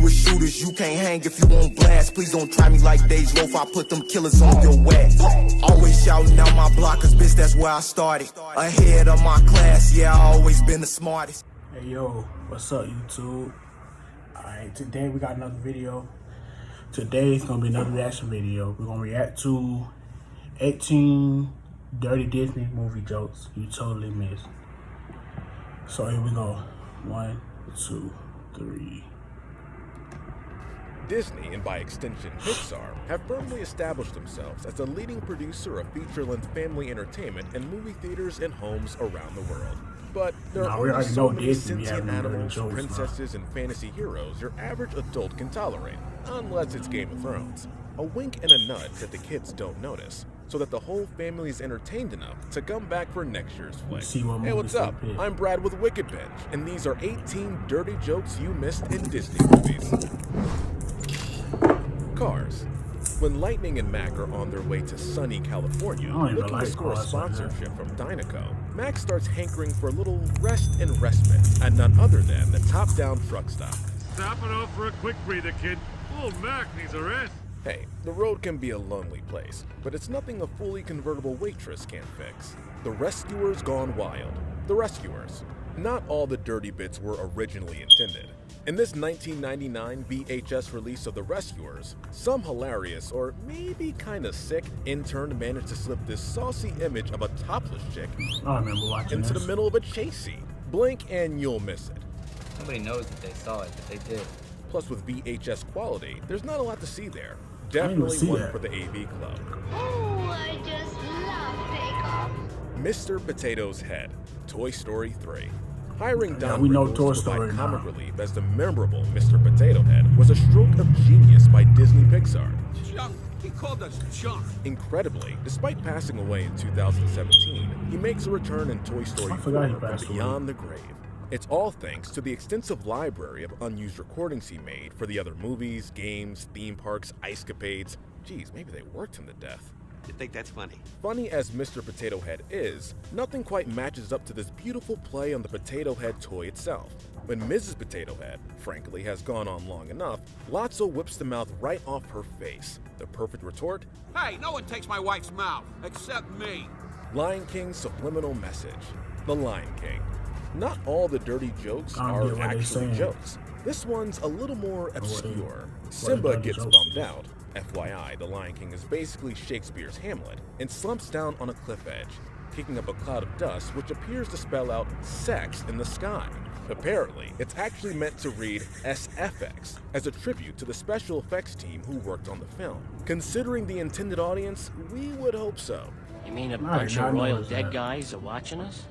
with shooters. You can't hang if you won't blast. Please don't try me like Days Loaf. I put them killers on your ass. Always shouting out my blockers, bitch, that's where I started. Ahead of my class, yeah, I always been the smartest. Hey yo, what's up YouTube? Alright, today we got another video. Today it's gonna be another reaction video. We're gonna react to 18 dirty Disney movie jokes you totally missed. So here we go. 1, 2, 3. Disney, and by extension Pixar, have firmly established themselves as a leading producer of feature-length family entertainment in movie theaters and homes around the world. But there are only so many sentient animals, princesses, and fantasy heroes your average adult can tolerate, unless it's Game of Thrones. A wink and a nudge that the kids don't notice, so that the whole family is entertained enough to come back for next year's flick. Hey, what's up? I'm Brad with Wicked Binge, and these are 18 dirty jokes you missed in Disney movies. Cars. When Lightning and Mac are on their way to sunny California, looking to score a sponsorship from Dynaco, Mac starts hankering for a little rest and respite at none other than the top-down truck stop. Stopping off for a quick breather, kid. Old Mac needs a rest. Hey, the road can be a lonely place, but it's nothing a fully convertible waitress can't fix. The Rescuers Gone Wild. The Rescuers. Not all the dirty bits were originally intended. In this 1999 VHS release of The Rescuers, some hilarious, or maybe kinda sick, intern managed to slip this saucy image of a topless chick into the middle of a chase scene. Blink and you'll miss it. Nobody knows that they saw it, but they did. Plus, with VHS quality, there's not a lot to see there. Definitely one for the AV Club. Oh, I just love takeoff. Mr. Potato's Head, Toy Story 3. Hiring Don Rickles to provide comic relief as the memorable Mr. Potato Head was a stroke of genius by Disney Pixar. Junk. He called us junk. Incredibly, despite passing away in 2017, he makes a return in Toy Story 4 from Beyond the Grave. It's all thanks to the extensive library of unused recordings he made for the other movies, games, theme parks, ice-capades. Geez, maybe they worked him to death. You think that's funny? Funny as Mr. Potato Head is, nothing quite matches up to this beautiful play on the Potato Head toy itself. When Mrs. Potato Head, frankly, has gone on long enough, Lotso whips the mouth right off her face. The perfect retort? Hey, no one takes my wife's mouth, except me. Lion King's subliminal message. The Lion King. Not all the dirty jokes are actually jokes. This one's a little more obscure. Simba gets bummed out. FYI, The Lion King is basically Shakespeare's Hamlet, and slumps down on a cliff edge, kicking up a cloud of dust which appears to spell out sex in the sky. Apparently, it's actually meant to read SFX, as a tribute to the special effects team who worked on the film. Considering the intended audience, we would hope so. You mean a bunch of royal dead guys are watching us?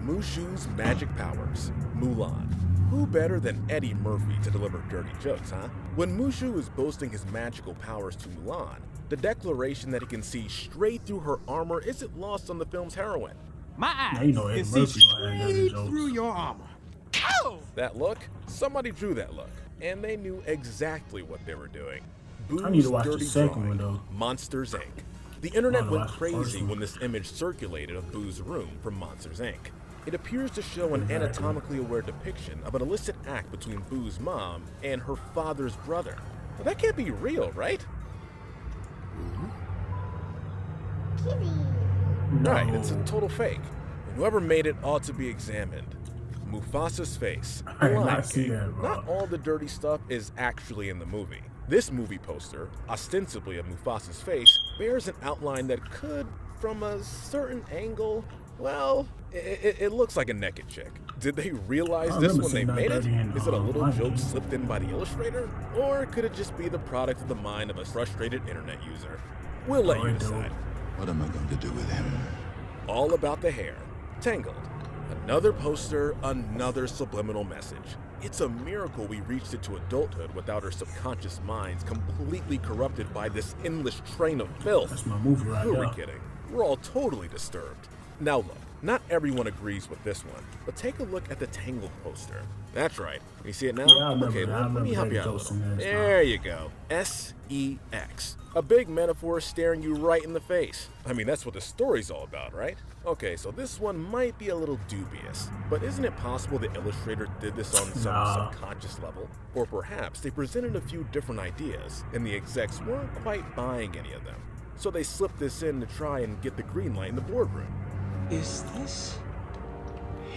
Mushu's magic powers. Mulan. Who better than Eddie Murphy to deliver dirty jokes, huh? When Mushu is boasting his magical powers to Mulan, the declaration that he can see straight through her armor isn't lost on the film's heroine. My eyes can see straight through your armor. Ow! That look? Somebody drew that look, and they knew exactly what they were doing. Boo's dirty drawing. Monsters Inc. The internet went crazy when this image circulated of Boo's room from Monsters Inc. It appears to show an anatomically aware depiction of an illicit act between Boo's mom and her father's brother. Well, that can't be real, right? Right, it's a total fake. And whoever made it ought to be examined. Mufasa's face. The Lion King. Not all the dirty stuff is actually in the movie. This movie poster, ostensibly of Mufasa's face, bears an outline that could, from a certain angle, well, it looks like a naked chick. Did they realize this when they made it? Is it a little joke slipped in by the illustrator? Or could it just be the product of the mind of a frustrated internet user? We'll let you decide. What am I going to do with him? All about the hair. Tangled. Another poster, another subliminal message. It's a miracle we reached into adulthood without our subconscious minds completely corrupted by this endless train of filth. That's my movie right Who are we kidding? We're all totally disturbed. Now look, Not everyone agrees with this one, but take a look at the Tangled poster. That's right. You see it now? Yeah, Okay, let me help you out a little. There you go. S-E-X. A big metaphor staring you right in the face. I mean, that's what the story's all about, right? Okay, so this one might be a little dubious, but isn't it possible the illustrator did this on some subconscious level? Or perhaps they presented a few different ideas, and the execs weren't quite buying any of them. So they slipped this in to try and get the green light in the boardroom. Is this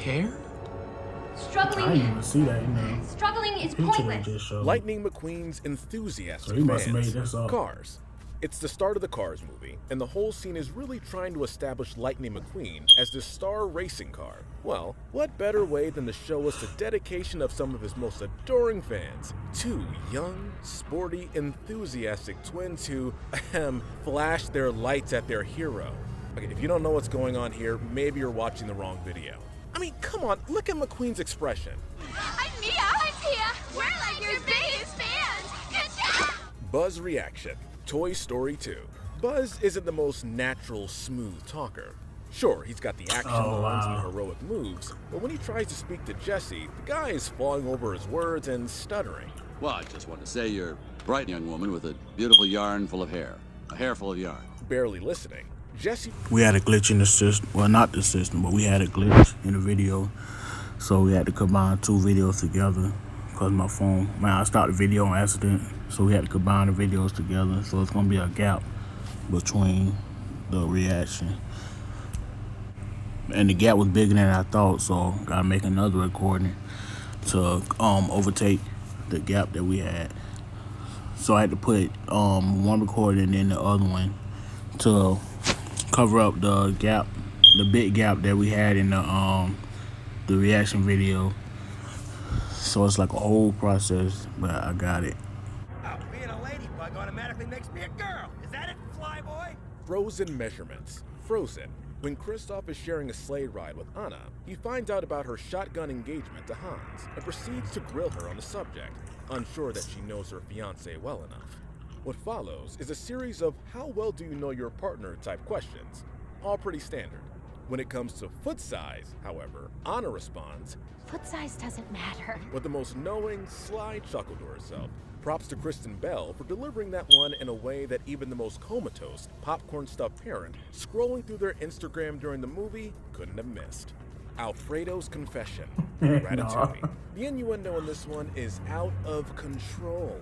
hair? Struggling. I didn't even see that in there. Struggling is pointless. Lightning McQueen's enthusiastic fans. Cars. It's the start of the Cars movie, and the whole scene is really trying to establish Lightning McQueen as the star racing car. Well, what better way than to show us the dedication of some of his most adoring fans? Two young, sporty, enthusiastic twins who, flash their lights at their hero. Okay, if you don't know what's going on here, maybe you're watching the wrong video. I mean, come on, look at McQueen's expression. I'm Mia. I'm Pia. We're like your biggest fans. Buzz reaction. Toy Story 2. Buzz isn't the most natural, smooth talker. Sure, he's got the action lines and heroic moves, but when he tries to speak to Jessie, the guy is falling over his words and stuttering. Well, I just want to say you're a bright young woman with a beautiful yarn full of hair. A hair full of yarn. Barely listening. Jessie... We had a glitch in the system. Well, not the system, but we had a glitch in the video. So we had to combine two videos together because my phone... Man, I stopped the video on accident. So we had to combine the videos together. So it's going to be a gap between the reaction. And the gap was bigger than I thought. So got to make another recording to overtake the gap that we had. So I had to put one recording and then the other one to cover up the gap, the big gap that we had in the reaction video. So it's like a whole process, but I got it. Being a ladybug automatically makes me a girl. Is that it, Flyboy? Frozen measurements. Frozen. When Kristoff is sharing a sleigh ride with Anna, he finds out about her shotgun engagement to Hans and proceeds to grill her on the subject, unsure that she knows her fiancé well enough. What follows is a series of how well do you know your partner type questions, all pretty standard. When it comes to foot size, however, Anna responds, Foot size doesn't matter. with the most knowing, sly chuckle to herself. Props to Kristen Bell for delivering that one in a way that even the most comatose, popcorn-stuffed parent scrolling through their Instagram during the movie couldn't have missed. Alfredo's confession. Ratatouille. The innuendo in this one is out of control.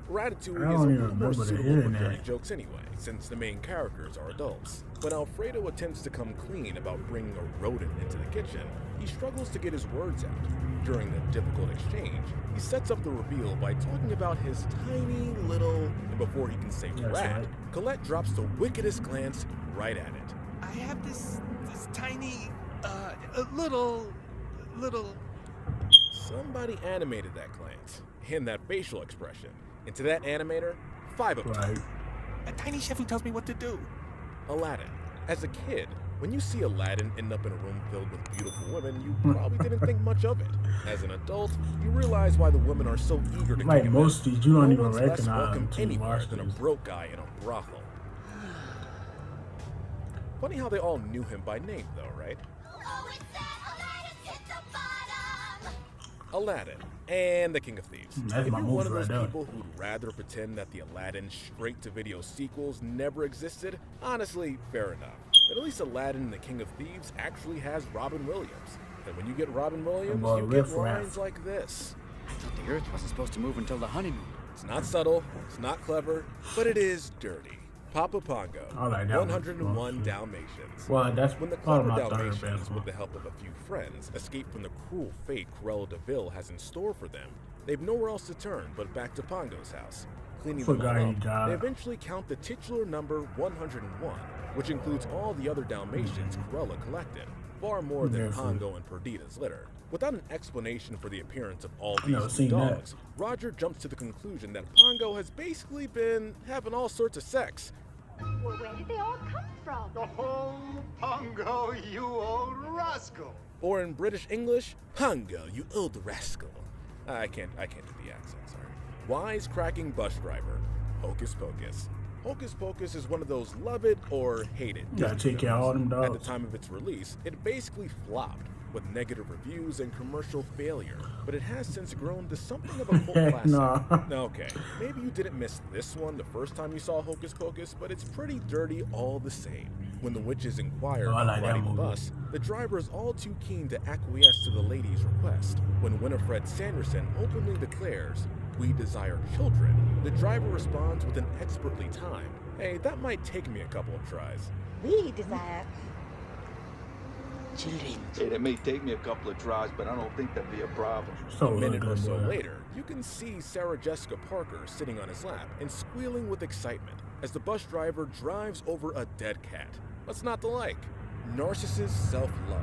Ratatouille is a little more suitable for dirty jokes anyway, since the main characters are adults. When Alfredo attempts to come clean about bringing a rodent into the kitchen, he struggles to get his words out. During the difficult exchange, he sets up the reveal by talking about his tiny little... And before he can say rat, Colette drops the wickedest glance right at it. I have this tiny, little... Somebody animated that glance, and that facial expression. And to that animator, 5 of 10. A tiny chef who tells me what to do. Aladdin. As a kid, when you see Aladdin end up in a room filled with beautiful women, you probably didn't think much of it. As an adult, you realize why the women are so eager to like kick most him. of these, you don't No even one's less recognize welcome until you anywhere watch than a this. broke guy in a brothel. Funny how they all knew him by name, though, right? Aladdin and the King of Thieves. That's if my you're one of movie those right there. people who'd rather pretend that the Aladdin straight-to-video sequels never existed, honestly, fair enough. But at least Aladdin and the King of Thieves actually has Robin Williams. And when you get Robin Williams, you get lines like this. I thought the Earth wasn't supposed to move until the honeymoon. It's not subtle, it's not clever, but it is dirty. Papa Pongo, like that 101 Dalmatians. Well, that's when the part clever of my third Dalmatians, best with the help of a few friends, escape from the cruel fate Cruella de Vil has in store for them, they've nowhere else to turn but back to Pongo's house. Cleaning them all up, they eventually count the titular number 101, which includes all the other Dalmatians Cruella collected, far more than Pongo and Perdita's litter. Without an explanation for the appearance of all these new dogs, Roger jumps to the conclusion that Pongo has basically been having all sorts of sex. Well, where did they all come from? Oh, Pongo, you old rascal. Or in British English, Pongo, you old rascal. I can't do the accent, sorry. Wisecracking bus driver, hocus pocus. Hocus Pocus is one of those love it or hate it. You gotta take care of all them dogs. At the time of its release, it basically flopped with negative reviews and commercial failure, but it has since grown to something of a cult classic. No. Okay, maybe you didn't miss this one the first time you saw Hocus Pocus, but it's pretty dirty all the same. When the witches inquire about riding the bus, the driver is all too keen to acquiesce to the lady's request. When Winifred Sanderson openly declares, "We desire children," the driver responds with an expertly timed, "Hey, that might take me a couple of tries." We desire children. Hey, that may take me a couple of tries, but I don't think that'd be a problem. A minute or so later, you can see Sarah Jessica Parker sitting on his lap and squealing with excitement as the bus driver drives over a dead cat. What's not to like? Narcissist self-love.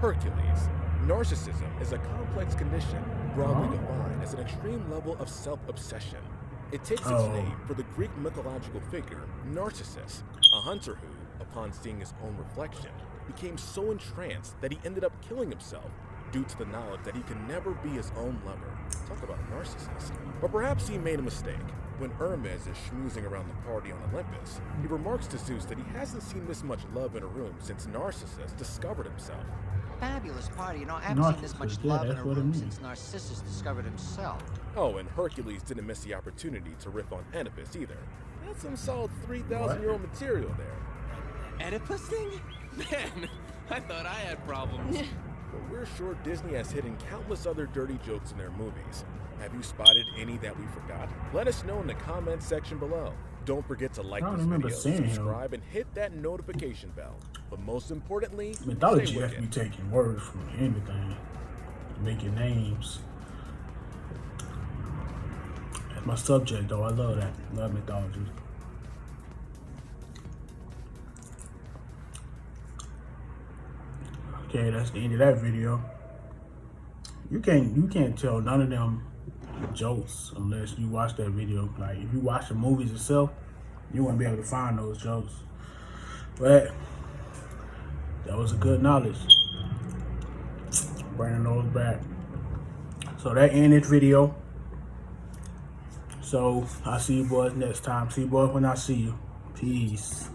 Hercules. Narcissism is a complex condition, broadly defined as an extreme level of self-obsession. It takes its name for the Greek mythological figure, Narcissus, a hunter who, upon seeing his own reflection, became so entranced that he ended up killing himself due to the knowledge that he can never be his own lover. Talk about a narcissist. But perhaps he made a mistake. When Hermes is schmoozing around the party on Olympus, he remarks to Zeus that he hasn't seen this much love in a room since Narcissus discovered himself. Fabulous party. You know, I haven't seen this much love in a room since Narcissus discovered himself. Oh, and Hercules didn't miss the opportunity to riff on Oedipus either. That's some solid 3,000-year-old material there. Oedipus thing? Man, I thought I had problems. But we're sure Disney has hidden countless other dirty jokes in their movies. Have you spotted any that we forgot? Let us know in the comments section below. Don't forget to like this video, subscribe, and hit that notification bell. But most importantly, mythology has to be taking words from anything, making names. That's my subject, though. I love that. Love mythology. Okay, that's the end of that video. You can't tell none of them jokes unless you watch that video. Like if you watch the movies itself, you won't be able to find those jokes. But that was a good knowledge. Bringing those back. So that ended video. So I'll see you boys next time. See you boys when I see you. Peace.